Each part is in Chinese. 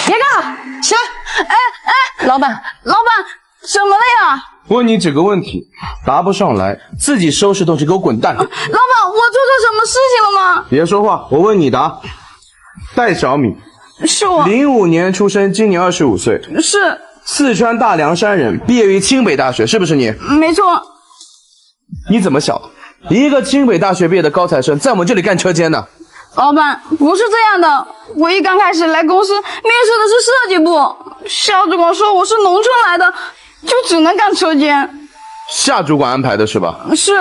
别干了，起来！哎，老板，怎么了呀？问你几个问题，答不上来，自己收拾东西给我滚蛋！老板，我做错什么事情了吗？别说话，我问你答。戴小米，是我。05年出生，今年25岁，是。四川大凉山人，毕业于清北大学，是不是你？没错。你怎么想的？一个清北大学毕业的高材生，在我们这里干车间呢？老板，不是这样的。我一刚开始来公司面试的是设计部，夏主管说我是农村来的，就只能干车间。夏主管安排的是吧？是。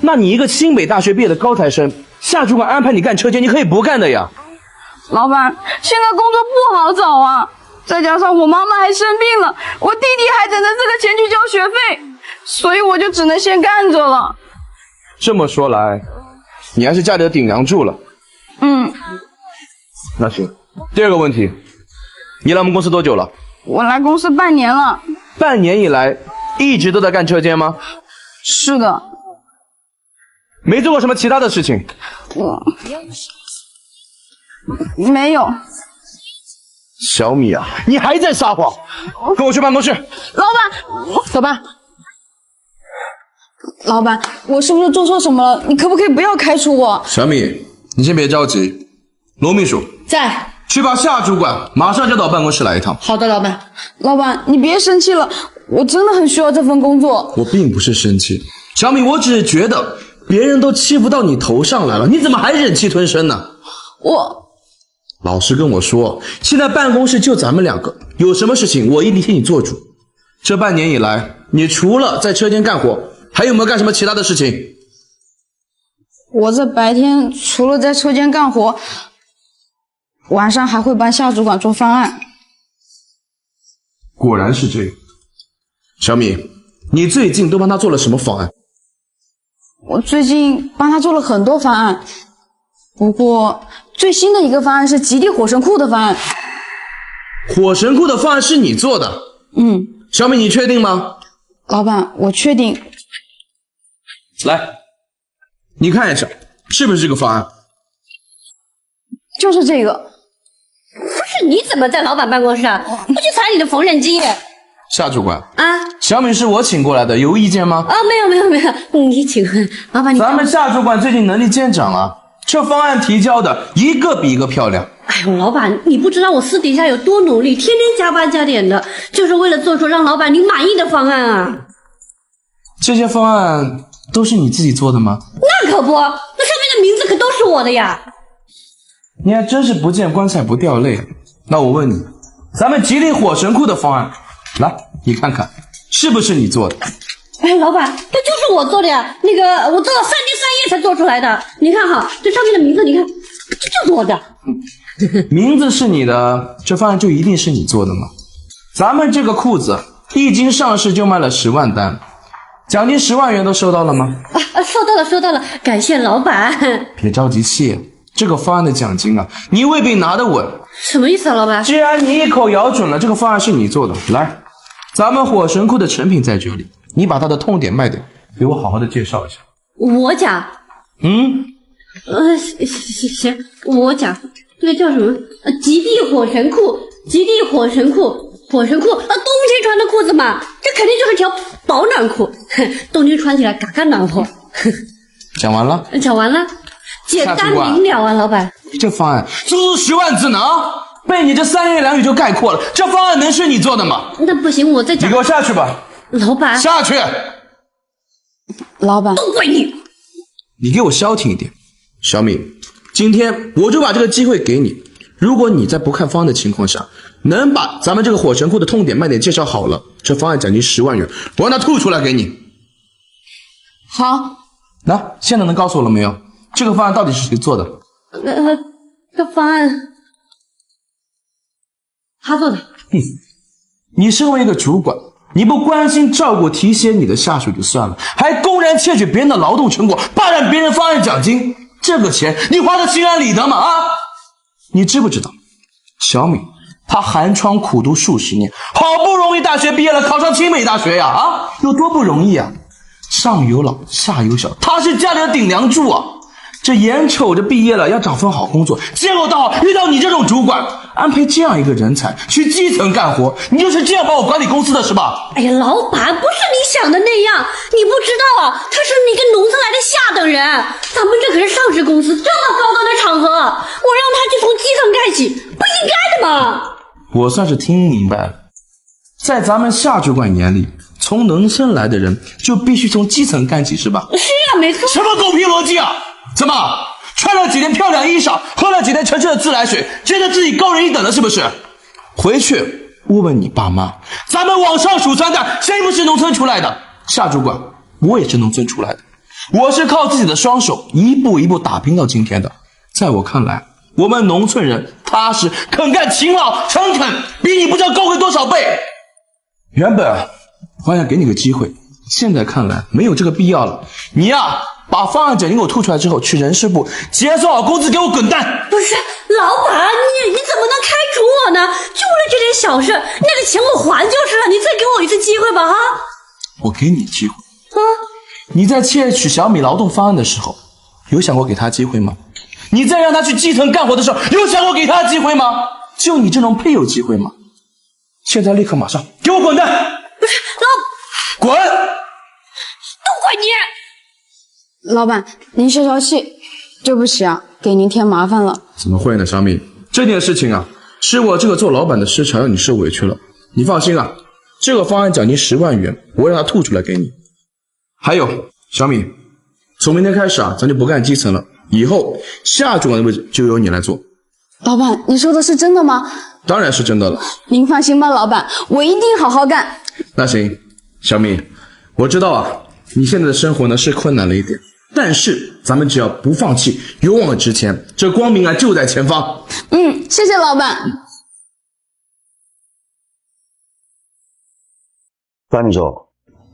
那你一个清北大学毕业的高材生，夏主管安排你干车间，你可以不干的呀。老板，现在工作不好找啊，再加上我妈妈还生病了，我弟弟还等着这个钱去交学费，所以我就只能先干着了。这么说来，你还是家里的顶梁柱了。那行，第二个问题，你来我们公司多久了？我来公司半年了。半年以来一直都在干车间吗？是的。没做过什么其他的事情？没有。小米啊，你还在撒谎！跟我去办公室。老板，我是不是做错什么了？你可不可以不要开除我？小米，你先别着急。罗秘书在，去把夏主管马上叫到办公室来一趟。好的，老板。老板，你别生气了，我真的很需要这份工作。我并不是生气，小米，我只是觉得别人都欺负到你头上来了，你怎么还忍气吞声呢？老实跟我说，现在办公室就咱们两个，有什么事情我一定替你做主。这半年以来，你除了在车间干活，还有没有干什么其他的事情？我这白天除了在车间干活，晚上还会帮夏主管做方案。果然是这样。小米，你最近都帮他做了什么方案？我最近帮他做了很多方案，不过最新的一个方案是极地火神库的方案。火神库的方案是你做的？小米，你确定吗？老板，我确定。来，你看一下，是不是这个方案？就是这个。不是，你怎么在老板办公室啊？不去查你的缝纫机？夏主管啊，小米是我请过来的，有意见吗？没有，你请老板。咱们夏主管最近能力见长啊，这方案提交的一个比一个漂亮。哎呦，老板，你不知道我私底下有多努力，天天加班加点的，就是为了做出让老板你满意的方案啊。这些方案都是你自己做的吗？那可不，那上面的名字可都是我的呀。你还真是不见棺材不掉泪。那我问你，咱们吉林火神库的方案，来，你看看是不是你做的？哎，老板，这就是我做的呀。那个，我做了3天3夜才做出来的。你看哈，这上面的名字，你看，这就是我的。名字是你的，这方案就一定是你做的吗？咱们这个裤子一经上市就卖了10万单，奖金10万元都收到了吗？收到了，感谢老板。别着急谢，这个方案的奖金啊，你未必拿得稳。什么意思啊，老板？既然你一口咬准了这个方案是你做的，来，咱们火神库的成品在这里，你把它的痛点卖点给我好好的介绍一下。我讲？行，我讲。这个叫什么？极地火神库，冬天穿的裤子嘛，这肯定就是条保暖裤，冬天穿起来嘎嘎暖和。讲完了？讲完了，简单明了啊，老板。这方案足10万字呢啊，被你这3言2语就概括了，这方案能是你做的吗？那不行，我再讲。你给我下去吧。老板。下去。老板。都怪你。你给我消停一点。小米，今天我就把这个机会给你，如果你在不看方案的情况下，能把咱们这个火神库的痛点卖点介绍好了，这方案奖金10万元，我让他吐出来给你。好。那现在能告诉我了没有？这个方案到底是谁做的？这方案他做的。你身为一个主管，你不关心照顾提携你的下属就算了，还公然窃取别人的劳动成果，霸占别人方案奖金，这个钱你花的心安理得吗？啊！你知不知道，小米他寒窗苦读数10年，好不容易大学毕业了，考上清北大学呀！啊，有多不容易啊！上有老下有小，他是家里的顶梁柱啊！这眼瞅着毕业了要找份好工作，结果倒好遇到你这种主管，安排这样一个人才去基层干活，你就是这样把我管理公司的是吧？哎呀，老板不是你想的那样，你不知道啊，他是你跟农村来的下等人，咱们这可是上市公司这么高端的场合，我让他去从基层干起，不应该的吗？我算是听明白了，在咱们夏主管眼里，从农村来的人就必须从基层干起是吧？是啊，没错。什么狗屁逻辑啊！怎么穿了几件漂亮衣裳，喝了几天城市的自来水，觉得自己高人一等了是不是？回去问问你爸妈，咱们往上数3代，谁不是农村出来的？夏主管，我也是农村出来的，我是靠自己的双手一步一步打拼到今天的。在我看来，我们农村人踏实、肯干、勤劳、诚恳，比你不知道高贵多少倍。原本我想给你个机会，现在看来没有这个必要了。你呀，把方案奖金给我吐出来之后，去人事部结算好工资，给我滚蛋！不是，老板，你怎么能开除我呢？就为了这点小事，那个钱我还就是了，你再给我一次机会吧，哈！我给你机会啊！你在窃取小米劳动方案的时候，有想过给他机会吗？你在让他去基层干活的时候，有想过给他机会吗？就你这种配有机会吗？现在立刻马上给我滚蛋！不是，滚！都怪你！老板，您消消气，对不起啊，给您添麻烦了。怎么会呢，小米？这件事情啊，是我这个做老板的失常，让你受委屈了。你放心啊，这个方案奖金10万元，我会让他吐出来给你。还有，小米，从明天开始啊，咱就不干基层了，以后夏主管的位置就由你来做。老板，你说的是真的吗？当然是真的了。您放心吧，老板，我一定好好干。那行，小米，我知道啊，你现在的生活呢是困难了一点，但是咱们只要不放弃，勇往直前，这光明啊就在前方。谢谢老板。张秘书，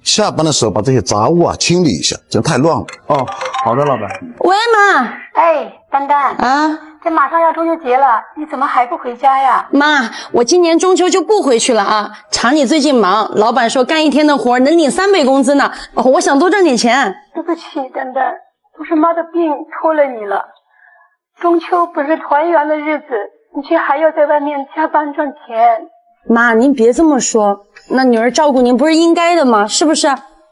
下班的时候把这些杂物啊清理一下，这太乱了。哦，好的，老板。喂，妈。哎，丹丹啊，这马上要中秋节了，你怎么还不回家呀？妈，我今年中秋就不回去了啊。厂里最近忙，老板说干一天的活能领3倍工资呢。我想多赚点钱。对不起，丹丹，都是妈的病拖了你了。中秋不是团圆的日子，你却还要在外面加班赚钱。妈，您别这么说，那女儿照顾您不是应该的吗？是不是？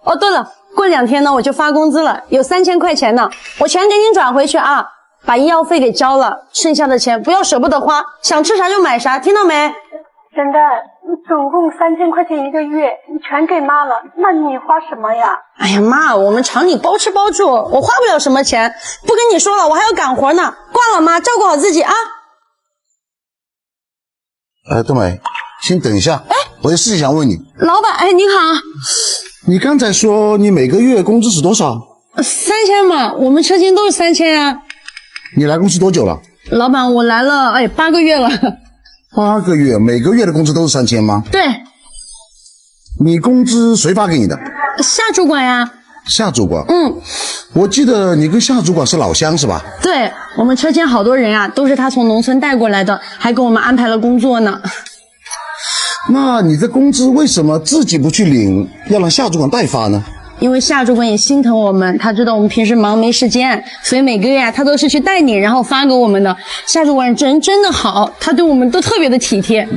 哦，对了，过2天呢我就发工资了，有3000块钱呢，我全给您转回去啊。把医药费给交了，剩下的钱不要舍不得花，想吃啥就买啥，听到没？丹丹，你总共3000块钱一个月，你全给妈了，那你花什么呀？哎呀妈，我们厂里包吃包住，我花不了什么钱。不跟你说了，我还要赶活呢。挂了妈，照顾好自己啊。冬梅，先等一下，我有事情想问你。老板，您好。你刚才说你每个月工资是多少？3000嘛，我们车间都是3000啊。你来公司多久了？老板，我来了8个月了。8个月，每个月的工资都是3000吗？对。你工资谁发给你的？夏主管呀。夏主管？我记得你跟夏主管是老乡是吧？对，我们车间好多人啊，都是他从农村带过来的，还给我们安排了工作呢。那你的工资为什么自己不去领，要让夏主管代发呢？因为夏主管也心疼我们，他知道我们平时忙没时间，所以每个月他都是去带领，然后发给我们的。夏主管人真的好，他对我们都特别的体贴。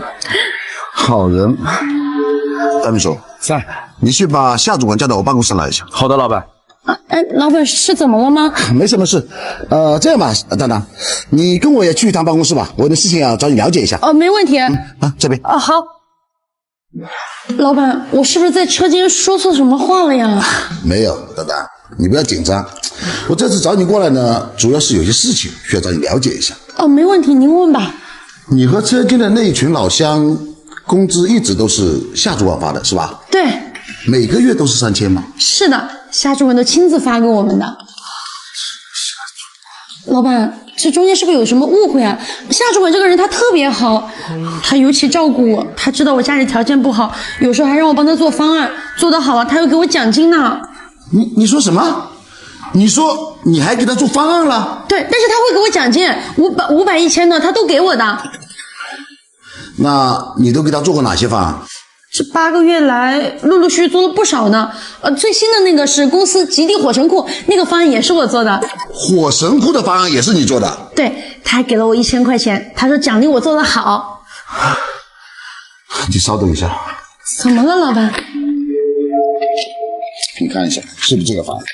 好人。张秘书，在，你去把夏主管叫到我办公室来一下。好的，老板。老板是怎么了吗？没什么事。这样吧，蛋蛋，你跟我也去一趟办公室吧，我有点事情要找你了解一下。没问题。这边。好。老板，我是不是在车间说错什么话了呀？没有，蛋蛋，你不要紧张。我这次找你过来呢，主要是有些事情需要找你了解一下。没问题，您问吧。你和车间的那一群老乡，工资一直都是夏主管发的，是吧？对。每个月都是3000吗？是的，夏主管都亲自发给我们的。老板，这中间是不是有什么误会啊？夏主管这个人他特别好，他尤其照顾我，他知道我家里条件不好，有时候还让我帮他做方案，做得好了他又给我奖金呢。你说什么？你说你还给他做方案了？对，但是他会给我奖金，500、1000的他都给我的。那你都给他做过哪些方案？这8个月来陆陆续续做了不少呢。最新的那个是公司极地火神库，那个方案也是我做的。火神库的方案也是你做的？对，他还给了我1000块钱，他说奖励我做得好。你稍等一下，怎么了，老板？你看一下是不是这个方案？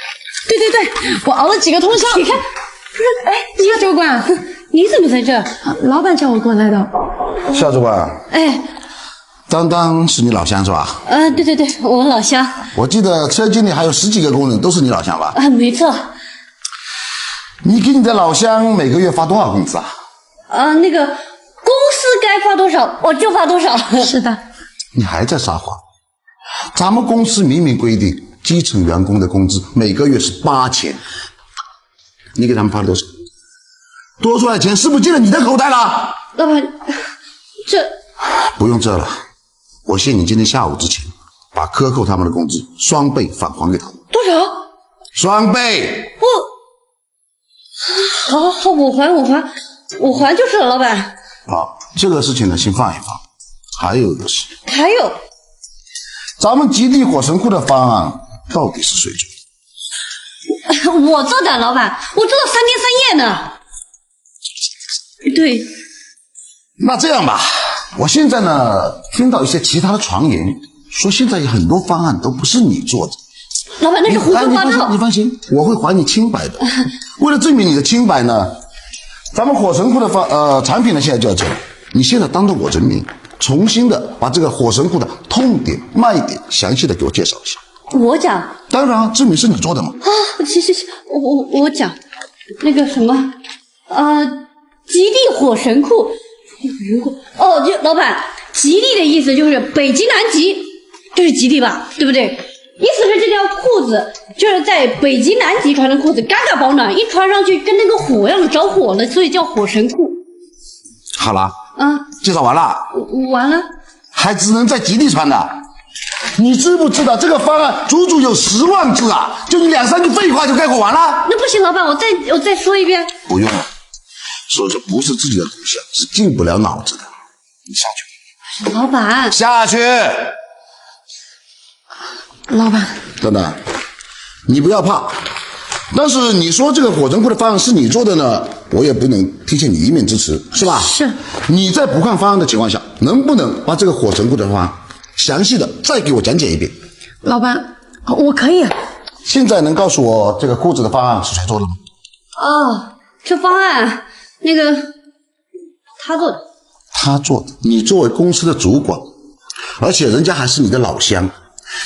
对对对，我熬了几个通宵。你看，夏主管，你怎么在这？老板叫我过来的。夏主管，哎，当当是你老乡是吧？对对对，我老乡。我记得车间里还有10几个工人都是你老乡吧？没错。你给你的老乡每个月发多少工资啊？那个公司该发多少我就发多少。是的。你还在撒谎？咱们公司明明规定，基层员工的工资每个月是8000，你给他们发了多少？多出来的钱是不是进了你的口袋了？老板，这不用这了，我限你今天下午之前把克扣他们的工资双倍返还给他们。多少？双倍。好，我还就是了，老板。好，这个事情呢先放一放。还有一个事，还有，咱们极地火神库的方案到底是谁做的？我做的，老板，我做了3天3夜呢。对。那这样吧，我现在呢听到一些其他的传言，说现在有很多方案都不是你做的。老板，那是胡说八道。你放心，我会还你清白的。为了证明你的清白呢，咱们火神库的产品呢现在就要这样，你现在当着我人面，重新的把这个火神库的痛点、卖点详细的给我介绍一下。我讲？当然，证明是你做的嘛。行，我讲，那个什么，极地火神库。就老板，极地的意思就是北极南极，这是极地吧，对不对？意思是这条裤子就是在北极南极穿的裤子，嘎嘎保暖，一穿上去跟那个火一样着火了，所以叫火神库。好了，介绍完了。完了，还只能在极地穿的。你知不知道这个方案足足有10万字啊？就你2、3句废话就概括完了？那不行，老板，我再说一遍。不用了，说这不是自己的东西，是进不了脑子的。你上去。老板，下去。老板，等等，你不要怕。但是你说这个火神库的方案是你做的呢，我也不能提前你一面之词，是吧？是。你在不看方案的情况下，能不能把这个火神库的方案详细的再给我讲解一遍？老板，我可以。现在能告诉我这个裤子的方案是谁做的吗？这方案那个他做的。他做的。你作为公司的主管，而且人家还是你的老乡，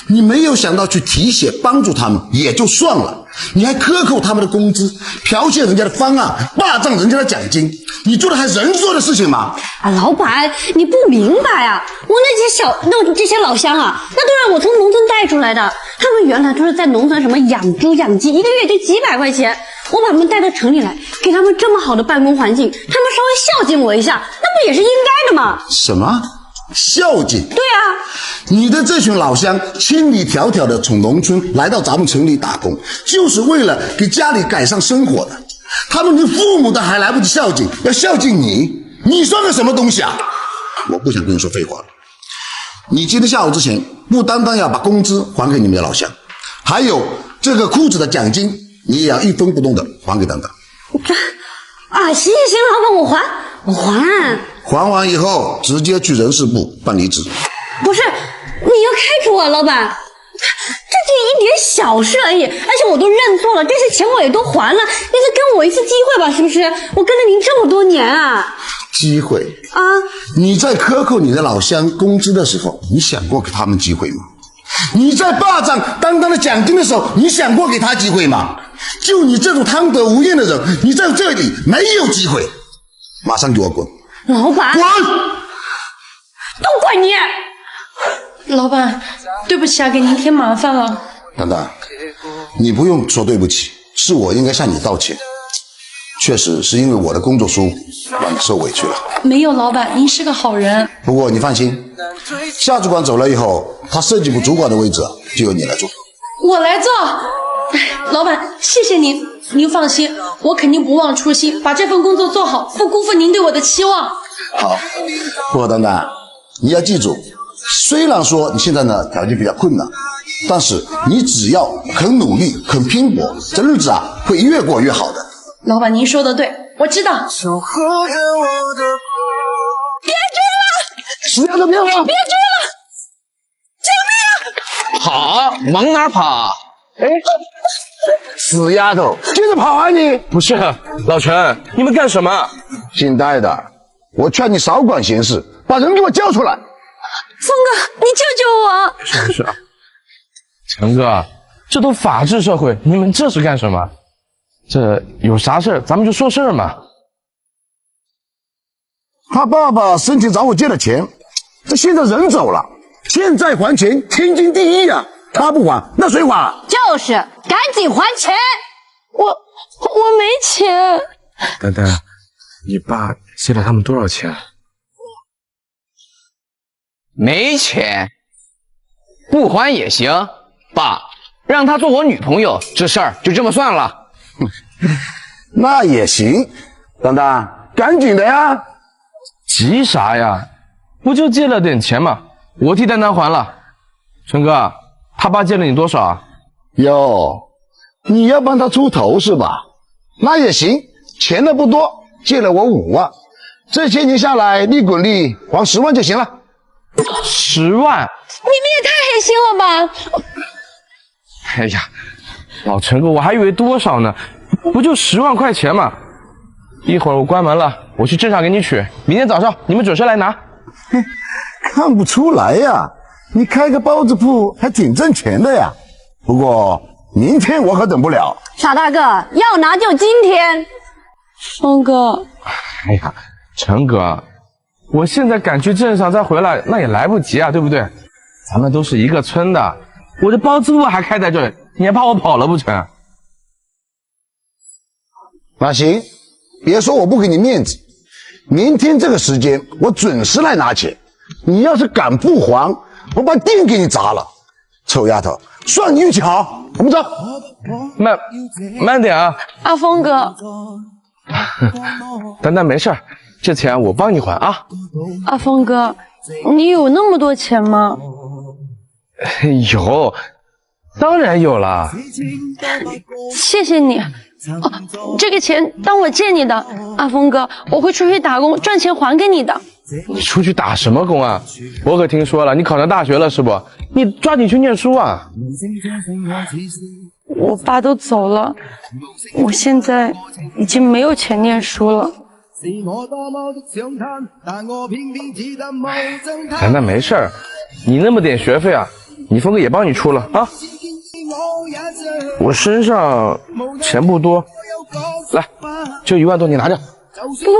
你没有想到去提携帮助他们也就算了，你还克扣他们的工资，剽窃人家的方案，霸占人家的奖金，你做的还人做的事情吗？老板，你不明白啊，我这些老乡啊，那都是我从农村带出来的，他们原来都是在农村什么养猪养鸡，一个月就几百块钱，我把他们带到城里来，给他们这么好的办公环境，他们稍微孝敬我一下，那不也是应该的吗？什么孝敬？对啊，你的这群老乡千里迢迢的从农村来到咱们城里打工，就是为了给家里改善生活的，他们连父母都还来不及孝敬，要孝敬你算个什么东西啊？我不想跟你说废话了，你今天下午之前不单单要把工资还给你们的老乡，还有这个裤子的奖金你也要一分不动的还给当当。行，老板，我还。还完以后直接去人事部办离职。不是，你要开除我，老板？这就一点小事而已，而且我都认错了，这些钱我也都还了，你再给我一次机会吧，是不是？我跟了您这么多年啊。机会啊！你在克扣你的老乡工资的时候，你想过给他们机会吗？你在霸占当当的奖金的时候，你想过给他机会吗？就你这种贪得无厌的人，你在这里没有机会，马上给我滚！老板，滚！都怪你！老板，对不起啊，给您添麻烦了。当当，你不用说对不起，是我应该向你道歉。确实是因为我的工作疏忽，让你受委屈了。没有，老板，您是个好人。不过你放心，夏主管走了以后，他设计部主管的位置就由你来做。我来做。老板，谢谢您，您放心，我肯定不忘初心，把这份工作做好，不辜负您对我的期望。好，不过当当，你要记住，虽然说你现在呢条件比较困难，但是你只要肯努力、肯拼搏，这日子啊会越过越好的。老板，您说的对，我知道。别追了！死丫头别跑！别追了！救命啊！跑，往哪跑？哎，死丫头，接着跑啊你！不是，老陈，你们干什么？姓戴的，我劝你少管闲事，把人给我叫出来。峰哥，你救救我！是啊，陈哥，这都法治社会，你们这是干什么？这有啥事咱们就说事儿嘛。他爸爸生前找我借了钱，这现在人走了，欠债还钱天经地义啊！他不还，那谁还？就是赶紧还钱！我没钱。丹丹，你爸借了他们多少钱？没钱，不还也行。爸，让她做我女朋友，这事儿就这么算了。那也行，丹丹，赶紧的呀！急啥呀？不就借了点钱嘛，我替丹丹还了。陈哥，他爸借了你多少啊？哟，你要帮他出头是吧？那也行，钱的不多，借了我5万，这些年下来利滚利还10万就行了。10万？你们也太黑心了吧！哎呀，老陈哥，我还以为多少呢，不就10万块钱嘛。一会儿我关门了，我去镇上给你取，明天早上你们准时来拿。看不出来呀，你开个包子铺还挺挣钱的呀。不过明天我可等不了。傻大个，要拿就今天。峰哥，哎呀，陈哥，我现在赶去镇上再回来，那也来不及啊，对不对？咱们都是一个村的，我这包子铺还开在这里，你还怕我跑了不成？那行，别说我不给你面子，明天这个时间我准时来拿钱。你要是敢不还，我把店给你砸了。臭丫头，算你运气好，我们走。慢点啊，阿峰哥。丹丹没事儿，这钱我帮你还啊。阿峰哥，你有那么多钱吗？有，当然有了。谢谢你。哦，这个钱当我借你的，阿峰哥，我会出去打工赚钱还给你的。你出去打什么工啊？我可听说了，你考上大学了是不？你抓紧去念书啊！我爸都走了，我现在已经没有钱念书了。丹丹没事儿，你那么点学费啊，你峰哥也帮你出了啊。我身上钱不多，来，就1万多，你拿着。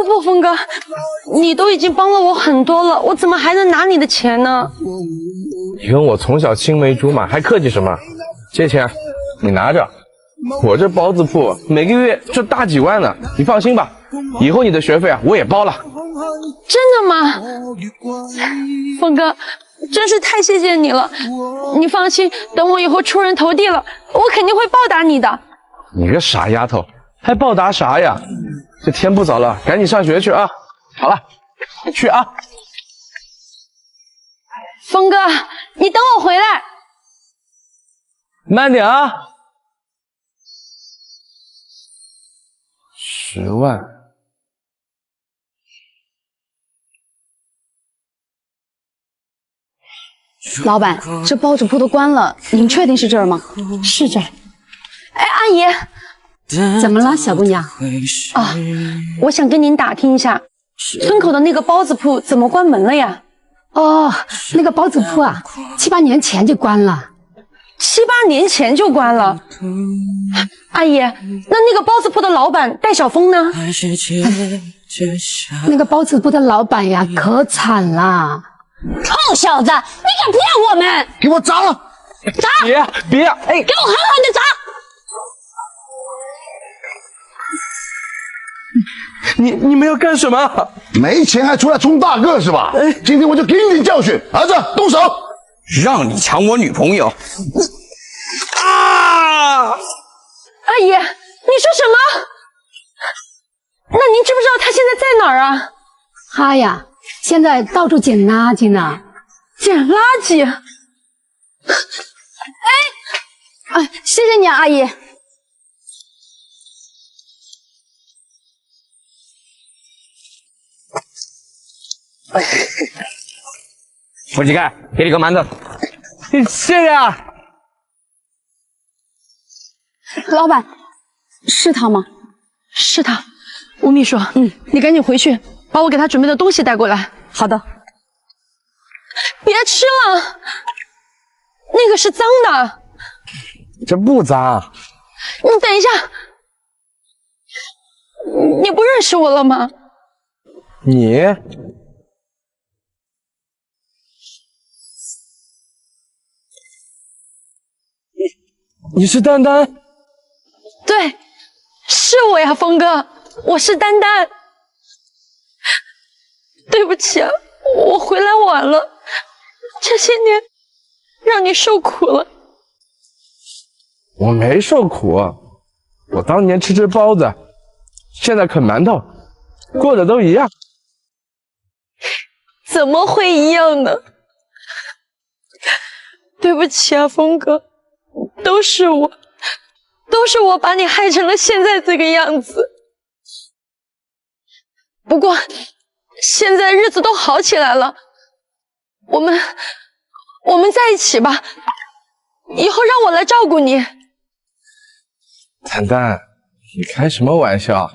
不，峰哥，你都已经帮了我很多了，我怎么还能拿你的钱呢？你跟我从小青梅竹马，还客气什么？这钱你拿着，我这包子铺每个月就大几万呢，你放心吧，以后你的学费啊我也包了。真的吗？峰哥，真是太谢谢你了，你放心，等我以后出人头地了，我肯定会报答你的。你个傻丫头，还报答啥呀？这天不早了，赶紧上学去啊！好了，去啊！峰哥，你等我回来。慢点啊！10万。老板，这包子铺都关了，您确定是这儿吗？是这儿。哎，阿姨。怎么了，小姑娘？啊，我想跟您打听一下，村口的那个包子铺怎么关门了呀？哦，那个包子铺啊，7、8年前就关了。7、8年前就关了？阿姨，那个包子铺的老板戴晓峰呢？那个包子铺的老板呀，可惨了。臭小子，你敢骗我们？给我砸了！砸！别！哎，给我狠狠的砸！你们要干什么？没钱还出来充大个是吧？今天我就给你点教训，儿子动手！让你抢我女朋友！啊！阿姨，你说什么？那您知不知道他现在在哪儿啊？他呀，现在到处捡垃圾呢。捡垃圾。哎，谢谢你啊，阿姨。傅乞丐，给你个馒头。谢谢啊。老板，是他吗？是他，吴秘书，你赶紧回去，把我给他准备的东西带过来。好的。别吃了，那个是脏的。这不脏。你等一下，你不认识我了吗？你是丹丹？对，是我呀，峰哥，我是丹丹。对不起啊，我回来晚了，这些年让你受苦了。我没受苦，我当年吃包子，现在啃馒头，过得都一样。怎么会一样呢？对不起啊，峰哥，都是我把你害成了现在这个样子。不过现在日子都好起来了，我们在一起吧，以后让我来照顾你。丹丹，你开什么玩笑？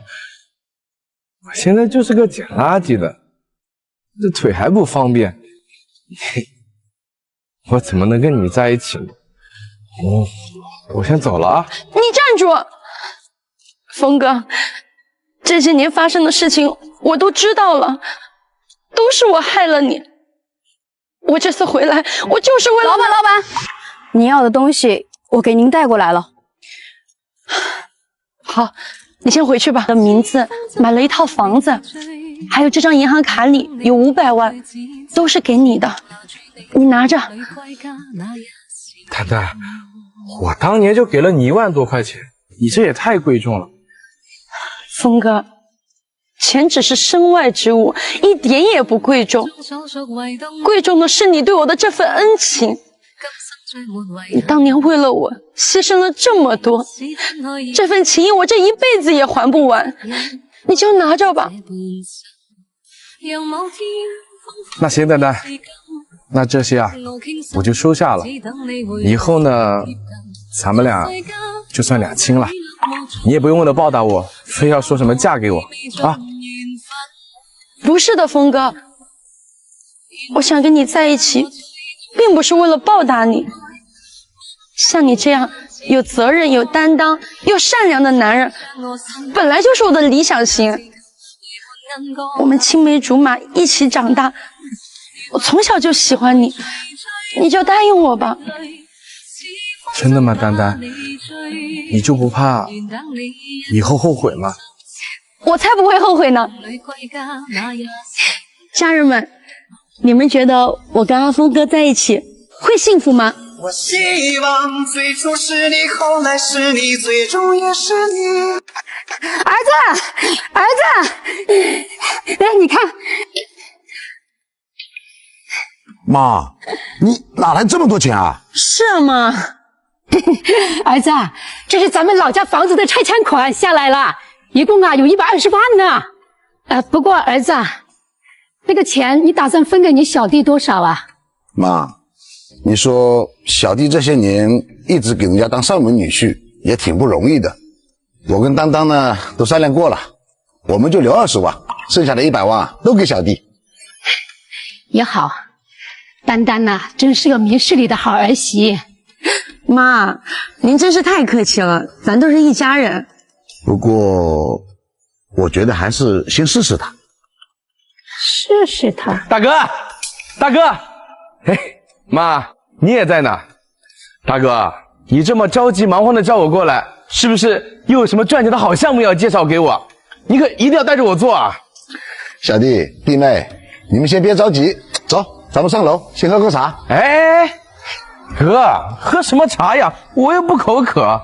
我现在就是个捡垃圾的，这腿还不方便，我怎么能跟你在一起呢？我先走了啊！你站住，峰哥，这些年发生的事情我都知道了，都是我害了你。我这次回来，我就是为了……老板，你要的东西我给您带过来了。好，你先回去吧。的名字买了一套房子，还有这张银行卡里有500万，都是给你的，你拿着。丹丹，我当年就给了你1万多块钱，你这也太贵重了。峰哥，钱只是身外之物，一点也不贵重，贵重的是你对我的这份恩情。你当年为了我牺牲了这么多，这份情谊我这一辈子也还不完，你就拿着吧。那行，丹丹，那这些啊，我就收下了。以后呢，咱们俩就算两清了，你也不用为了报答我，非要说什么嫁给我啊。不是的，峰哥，我想跟你在一起，并不是为了报答你。像你这样有责任、有担当又善良的男人，本来就是我的理想型。我们青梅竹马一起长大，我从小就喜欢你，你就答应我吧。真的吗，丹丹？你就不怕以后后悔吗？我才不会后悔呢。家人们，你们觉得我跟阿峰哥在一起会幸福吗？我希望最初是你，后来是你，最终也是你。儿子，来，你看。妈，你哪来这么多钱啊？是啊，妈。儿子，这是咱们老家房子的拆迁款下来了，一共有120万呢。不过儿子，那个钱你打算分给你小弟多少啊？妈，你说小弟这些年一直给人家当上门女婿，也挺不容易的。我跟当当呢都商量过了，我们就留20万，剩下的100万都给小弟。也好，丹丹呐，真是个明事理的好儿媳。妈，您真是太客气了，咱都是一家人。不过，我觉得还是先试试他。试试他。大哥，妈，你也在呢。大哥，你这么着急忙慌的叫我过来，是不是又有什么赚钱的好项目要介绍给我？你可一定要带着我做啊！小弟弟妹，你们先别着急，走，咱们上楼先喝个茶。哎，哥，喝什么茶呀？我又不口渴。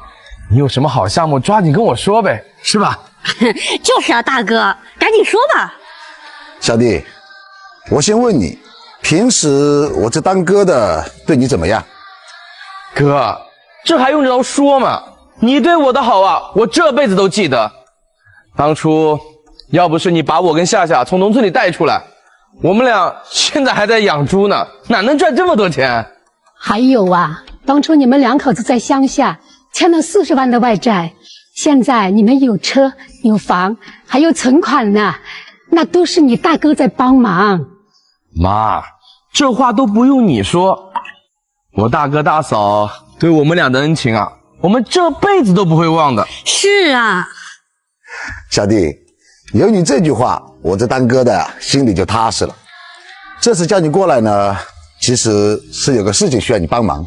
你有什么好项目，抓紧跟我说呗，是吧？就是啊，大哥，赶紧说吧。小弟，我先问你，平时我这当哥的对你怎么样？哥，这还用着说吗？你对我的好啊，我这辈子都记得。当初要不是你把我跟夏夏从农村里带出来，我们俩现在还在养猪呢，哪能赚这么多钱？还有啊，当初你们两口子在乡下欠了40万的外债，现在你们有车有房还有存款呢，那都是你大哥在帮忙。妈，这话都不用你说，我大哥大嫂对我们俩的恩情啊，我们这辈子都不会忘的。是啊，小弟，有你这句话，我这当哥的心里就踏实了。这次叫你过来呢，其实是有个事情需要你帮忙。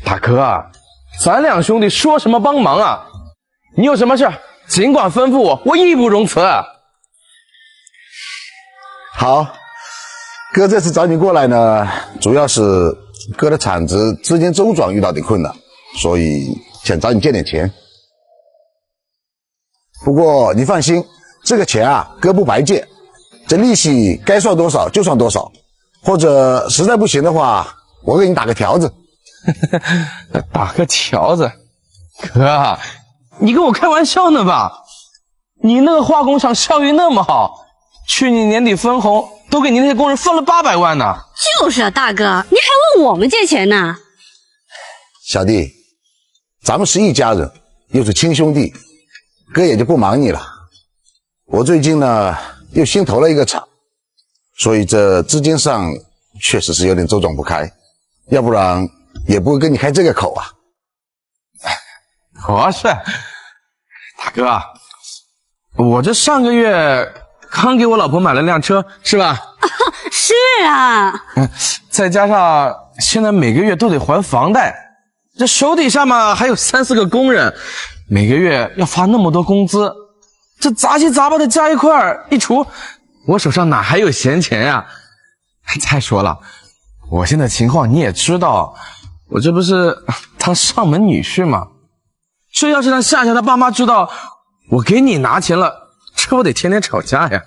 大哥啊，咱两兄弟说什么帮忙啊？你有什么事尽管吩咐我，我义不容辞。好，哥这次找你过来呢，主要是哥的厂子资金周转遇到点困难，所以想找你借点钱。不过你放心，这个钱啊，哥不白借，这利息该算多少就算多少，或者实在不行的话，我给你打个条子。打个条子？哥，你跟我开玩笑呢吧？你那个化工厂效益那么好，去年年底分红都给你那些工人分了800万呢。就是啊，大哥，你还问我们借钱呢？小弟，咱们是一家人，又是亲兄弟，哥也就不瞒你了。我最近呢又新投了一个厂，所以这资金上确实是有点周转不开，要不然也不会跟你开这个口啊。合适，大哥，我这上个月刚给我老婆买了辆车，是吧？是啊，再加上现在每个月都得还房贷，这手底下嘛还有3、4个工人，每个月要发那么多工资，这杂七杂八的加一块儿一除，我手上哪还有闲钱呀？再说了，我现在情况你也知道，我这不是当上门女婿吗？这要是让夏夏他爸妈知道我给你拿钱了，这不得天天吵架呀？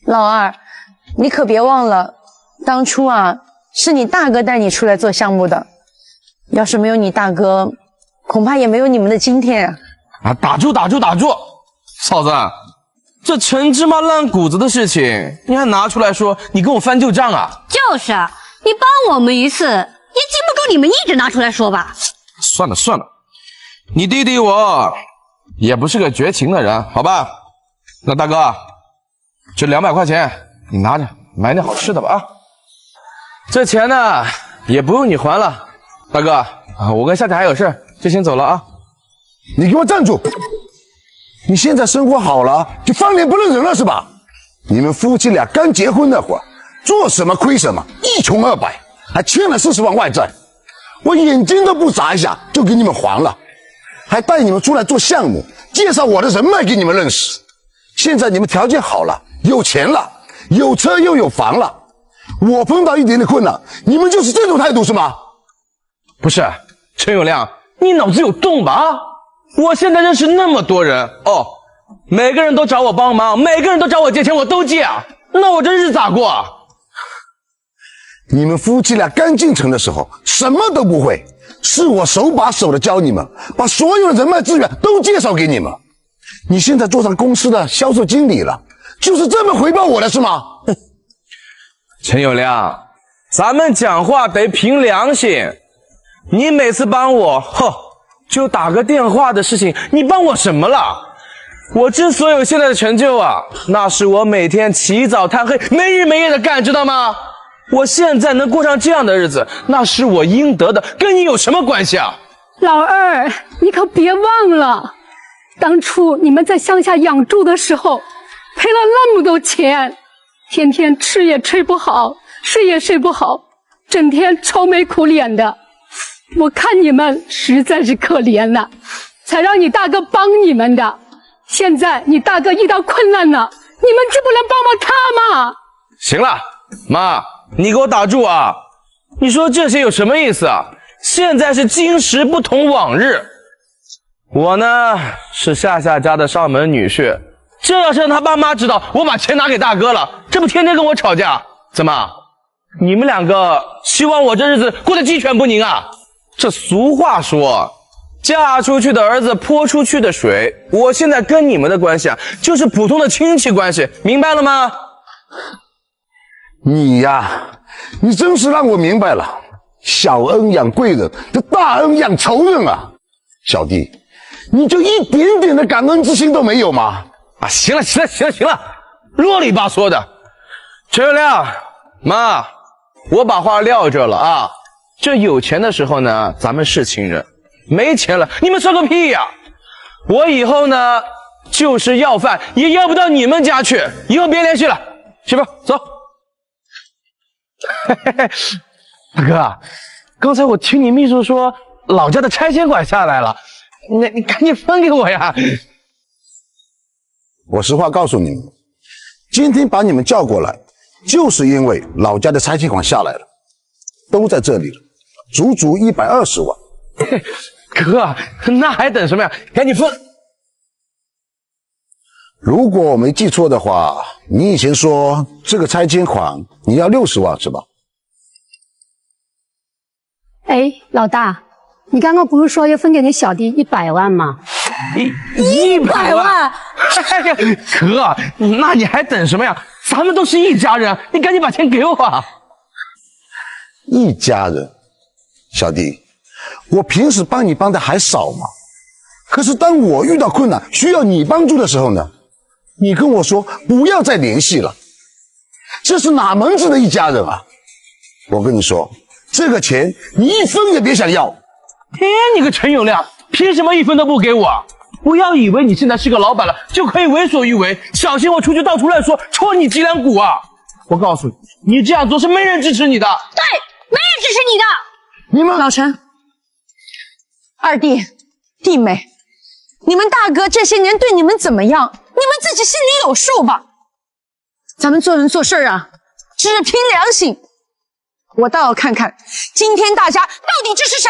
老二，你可别忘了，当初啊是你大哥带你出来做项目的，要是没有你大哥，恐怕也没有你们的今天啊！啊，打住，嫂子，这陈芝麻烂谷子的事情，你还拿出来说你跟我翻旧账啊？就是啊，你帮我们一次，也经不住你们一直拿出来说吧。算了，你弟弟我也不是个绝情的人，好吧？那大哥，这200块钱你拿着，买点好吃的吧啊！这钱呢也不用你还了，大哥啊，我跟夏夏还有事，就先走了啊。你给我站住！你现在生活好了，就翻脸不认人了是吧？你们夫妻俩刚结婚那会儿，做什么亏什么，一穷2白，还欠了40万外债，我眼睛都不眨一下就给你们还了，还带你们出来做项目，介绍我的人脉给你们认识。现在你们条件好了，有钱了，有车又有房了，我碰到一点点困难，你们就是这种态度是吗？不是，陈永亮，你脑子有洞吧？啊！我现在认识那么多人哦，每个人都找我帮忙，每个人都找我借钱，我都借啊，那我这日子咋过啊？你们夫妻俩刚进城的时候什么都不会，是我手把手的教你们，把所有的人脉资源都介绍给你们。你现在做上公司的销售经理了，就是这么回报我的是吗？陈永亮，咱们讲话得凭良心，你每次帮我就打个电话的事情，你帮我什么了？我之所以有现在的成就啊，那是我每天起早贪黑，没日没夜的干，知道吗？我现在能过上这样的日子，那是我应得的，跟你有什么关系啊？老二，你可别忘了，当初你们在乡下养猪的时候，赔了那么多钱，天天吃也吃不好，睡也睡不好，整天愁眉苦脸的。我看你们实在是可怜了，才让你大哥帮你们的。现在你大哥遇到困难了，你们这不能帮帮他吗？行了，妈，你给我打住啊！你说这些有什么意思啊？现在是今时不同往日，我呢是夏夏家的上门女婿，这要是让他爸妈知道我把钱拿给大哥了，这不天天跟我吵架？怎么，你们两个希望我这日子过得鸡犬不宁啊？这俗话说，嫁出去的儿子泼出去的水。我现在跟你们的关系啊，就是普通的亲戚关系，明白了吗？你呀，你真是让我明白了，小恩养贵人，这大恩养仇人啊！小弟，你就一点点的感恩之心都没有吗？啊，行了，啰里吧嗦的。陈月亮，妈，我把话撂这了啊。这有钱的时候呢，咱们是亲人；没钱了，你们算个屁呀！我以后呢，就是要饭也要不到你们家去，以后别联系了。媳妇，走。大哥，刚才我听你秘书说老家的拆迁款下来了，你赶紧分给我呀！我实话告诉你们，今天把你们叫过来，就是因为老家的拆迁款下来了，都在这里了，足足120万。哥，那还等什么呀？赶紧分！如果我没记错的话，你以前说这个拆迁款你要60万是吧？哎，老大，你刚刚不是说要分给你小弟100万吗？100万！哎呀，哥，那你还等什么呀？咱们都是一家人，你赶紧把钱给我啊！一家人，小弟，我平时帮你帮的还少吗？可是当我遇到困难需要你帮助的时候呢，你跟我说不要再联系了，这是哪门子的一家人啊？我跟你说，这个钱你一分也别想要。你个陈永亮，凭什么一分都不给我？不要以为你现在是个老板了就可以为所欲为，小心我出去到处乱说，戳你脊梁骨啊！我告诉你，你这样做是没人支持你的。对，没人支持你的。你们老陈、二弟、弟妹，你们大哥这些年对你们怎么样？你们自己心里有数吧。咱们做人做事啊，只凭良心。我倒要看看今天大家到底支持谁。